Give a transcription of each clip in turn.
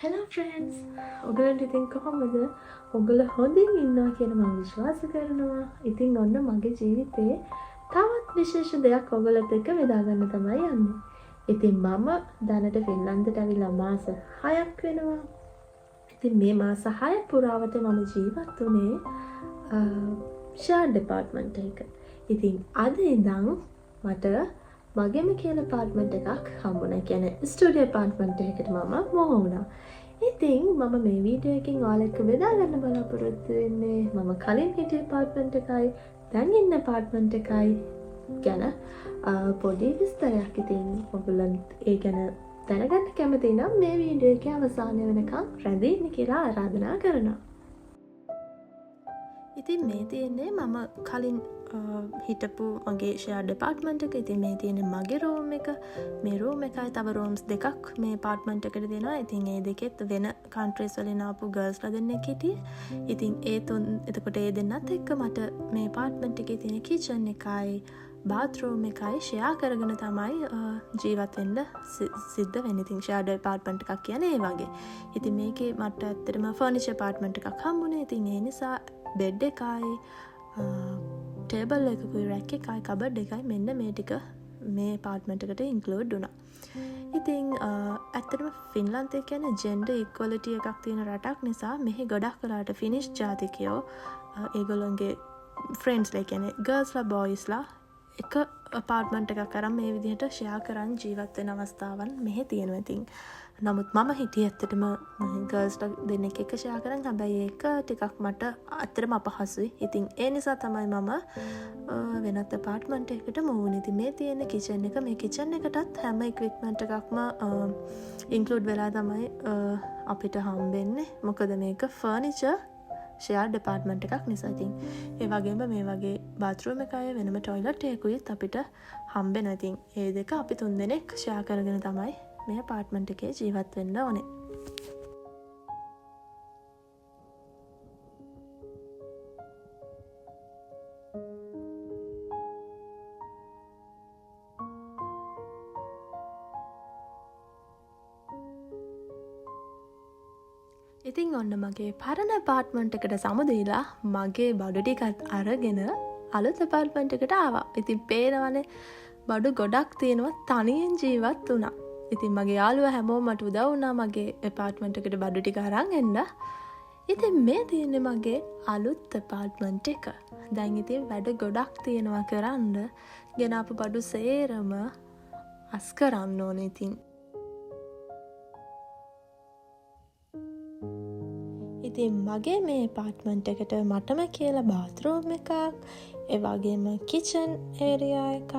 Hello friends ඔගලන්ට ඉතින් කොහොමද ඔගොල්ලෝ හොඳින් ඉන්නවා කියලා මම විශ්වාස කරනවා. ඉතින් ඔන්න මගේ ජීවිතේ තවත් විශේෂ දෙයක් ඔයගොල්ලොත් එක්ක බෙදා ගන්න තමයි යන්නේ. ඉතින් මම දැනට ෆින්ලන්තයට ඇවිල්ලා මාස 6ක් වෙනවා. ඉතින් මේ මාස 6 පුරාවට මම ජීවත් වුණේ ෂෙයාර් ඩිපාර්ට්මන්ට් එක. ඉතින් අද ඉඳන් මට මගේම කියලා පාර්ට්මන්ට් එකක් හම්බුණා. කියන්නේ ස්ටුඩියෝ පාර්ට්මන්ට් එකකට මම මොහො වුණා. ඉතින් මම මේ වීඩියෝ එකකින් ඔයාලා එක්ක බෙදා ගන්න බලාපොරොත්තු වෙන්නේ මම කලින් හිටිය පාර්ට්මන්ට් එකයි දැන් ඉන්න පාර්ට්මන්ට් එකයි ගැන පොඩි විස්තරයක්. ඉතින් ඔයගොල්ලන් ඒ ගැන දැනගන්න කැමති නම් මේ වීඩියෝ එකේ අවසානය වෙනකන් රැඳී ඉන්න කියලා ආරාධනා කරනවා. ඉතින් මේ තියෙන්නේ මම කලින් හිටපු මගේ ෂෙයාර් ඩිපාර්ට්මන්ට් එක. ඉතින් මේ තියෙන්නේ මගේ රූම් එක. මේ රූම් එකයි තව රූම්ස් දෙකක් මේ පාර්ට්මන්ට් එකට දෙනවා. ඉතින් ඒ දෙකෙත් වෙන කන්ට්‍රීස් වලින් ආපු ගර්ල්ස්ලා දෙන්නෙක් හිටියේ. ඉතින් එතකොට ඒ දෙන්නත් එක්ක මට මේ පාර්ට්මන්ට් එකේ තියෙන කිචන් එකයි බාත්රූම් එකයි ෂෙයා කරගෙන තමයි ජීවත් වෙන්න සිද්ධ වෙන්නේ. ඉතින් ෂෙයාර් ඩිපාර්ට්මන්ට් එකක් කියන්නේ ඒ වගේ. ඉතින් මේකේ මට ඇත්තටම ෆර්නිචර් පාර්ට්මන්ට් එකක් හම්බුනේ. ඉතින් ඒ නිසා බෙඩ් එකයි ටේබල් එකකුයි රැක් එකයි කබඩ් එකයි මෙන්න මේ ටික මේ පාර්ට්මන්ට් එකට ඉන්ක්ලූඩ් වුණා. ඉතින් ඇත්තටම ෆින්ලන්තය කියන්නේ ජෙන්ඩර් ඉක්වලිටි එකක් තියෙන රටක් නිසා මෙහි ගොඩක් වෙලාවට ෆිනිෂ් ජාතිකයෝ ඒගොල්ලොන්ගේ ෆ්‍රෙන්ඩ්ස්ලා කියන්නේ ගර්ල්ස්ලා බොයිස්ලා එක පාර්ට්මන්ට් එකක් අරන් මේ විදිහට ෂෙයා කරන් ජීවත් වෙන අවස්ථාවන් මෙහි තියෙනවා. ඉතින් නමුත් මම හිටියේ ඇත්තටම ගර්ල්ස්ලා දෙන්නෙක් එක්ක ෂෙයා කරන්. හැබැයි ඒක ටිකක් මට ඇත්තටම අපහසුයි. ඉතින් ඒ නිසා තමයි මම වෙනත් පාර්ට්මන්ට් එකකට මූව් වුණේ. ඉතින් මේ තියෙන කිචන් එක, මේ කිචන් එකටත් හැම ඉක්විප්මන්ට් එකක්ම ඉන්ක්ලූඩ් වෙලා තමයි අපිට හම්බෙන්නේ. මොකද මේක ෆර්නිචර් ෂෙයාර් ඩිපාර්ට්මන්ට් එකක් නිසා. ඉතින් ඒ වගේම මේ වගේ බාත්රූම් එකයි වෙනම ටොයිලට් එකකුත් අපිට හම්බෙනවා. ඉතින් ඒ දෙක අපි 3 දෙනෙක් ෂෙයා කරගෙන තමයි මේ පාර්ට්මන්ට් එකේ ජීවත් වෙන්න ඕනේ. ඉතින් ඔන්න මගේ පරණ පාර්ට්මන්ට් එකට සමුදීලා මගේ බඩු ටිකත් අරගෙන අලුත් පාර්ට්මන්ට් එකට ආවා. ඉතින් පේනවනේ බඩු ගොඩක් තියෙනවා තනියෙන් ජීවත් වුණා. ඉතින් මගේ යාළුවා හැමෝම මට උදව් වුණා මගේ ඇපාර්ට්මන්ට් එකට බඩු ටික අරන් එන්න. ඉතින් මේ තියෙන්නේ මගේ අලුත් ඇපාර්ට්මන්ට් එක. දැන් ඉතින් වැඩ ගොඩක් තියෙනවා කරන්න. ගෙනාපු බඩු සේරම අස් කරන්න ඕනේ. ඉතින් මගේ මේ පාර්ට්මන්ට් එකට මටම කියලා බාත්රූම් එකක්, ඒ වගේම කිචන් ඒරියා එකක්,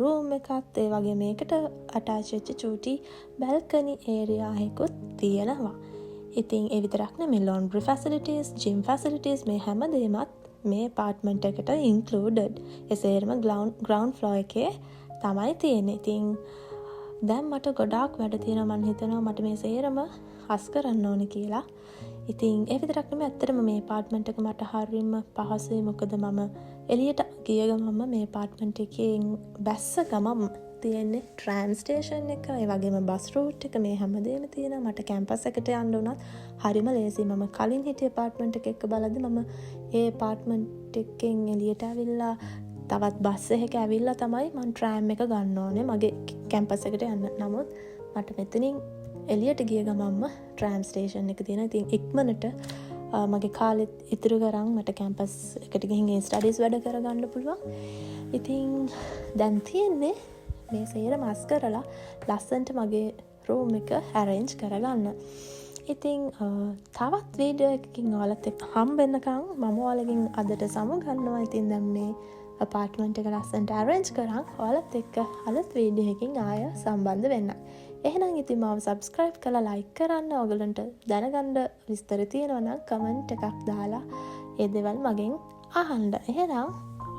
රූම් එකත්, ඒ වගේ මේකට අටැච් වෙච්ච චූටි බැල්කනි ඒරියා එකකුත් තියෙනවා. ඉතින් ඒ විතරක් නෙමෙයි laundry facilities, gym facilities මේ හැම දෙයක්මත් මේ පාර්ට්මන්ට් එකට included. ඒ සේරම ground floor එකේ තමයි තියෙන්නේ. ඉතින් දැන් මට ගොඩාක් වැඩ තියෙනවා. මම හිතනවා මට මේ සේරම හස් කරන්න ඕනේ කියලා. ඉතින් ඒ විතරක් නෙමෙයි ඇත්තටම මේ පාර්ට්මන්ට් එක මට හරියම පහසුයි. මොකද මම එළියට ගිය ගමන්ම මේ පාර්ට්මන්ට් එකෙන් බැස්ස ගමන් තියෙන්නේ ට්‍රෑම් ස්ටේෂන් එක, ඒ වගේම බස් රූට් එක, මේ හැමදේම තියෙනවා. මට කැම්පස් එකට යන්න උනත් හරිම ලේසියි. මම කලින් හිටිය පාර්ට්මන්ට් එක එක්ක බලද්දි මම ඒ පාර්ට්මන්ට් එකෙන් එළියට ඇවිල්ලා තවත් බස් එකක ඇවිල්ලා තමයි මම ට්‍රෑම් එක ගන්න ඕනේ මගේ කැම්පස් එකට යන්න. නමුත් මට මෙතනින් එළියට ගිය ගමන්ම ට්‍රෑම් ස්ටේෂන් එක තියෙනවා. ඉතින් ඉක්මනට මගේ කාලෙත් ඉතුරු කරන් මට කැම්පස් එකට ගිහින් ඒ ස්ටඩීස් වැඩ කරගන්න පුළුවන්. ඉතින් දැන් තියෙන්නේ මේ සේරම අස් කරලා ලස්සන්ට මගේ රූම් එක ඇරේන්ජ් කරගන්න. ඉතින් තවත් වීඩියෝ එකකින් ඔයාලත් එක්ක හම්බෙන්නකම් මම ඔයාලගෙන් අදට සමුගන්නවා. ඉතින් දැන් මේ පාර්ට්මන්ට් එක ලස්සන්ට ඇරේන්ජ් කරන් ඔයාලත් එක්ක අලුත් වීඩියෝ එකකින් ආය සම්බන්ධ වෙන්න. එහෙනම් ඉතින් මාව සබ්ස්ක්‍රයිබ් කරලා ලයික් කරන්න. ඔයගලන්ට දැනගන්න විස්තර තියෙනවා නම් කමෙන්ට් එකක් දාලා ඒ දේවල් මගෙන් අහන්න. එහෙනම්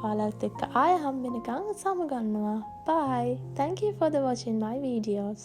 ඔයාලත් එක්ක ආය හම්බෙනකම් සමුගන්නවා. Bye. Thank you for watching my videos.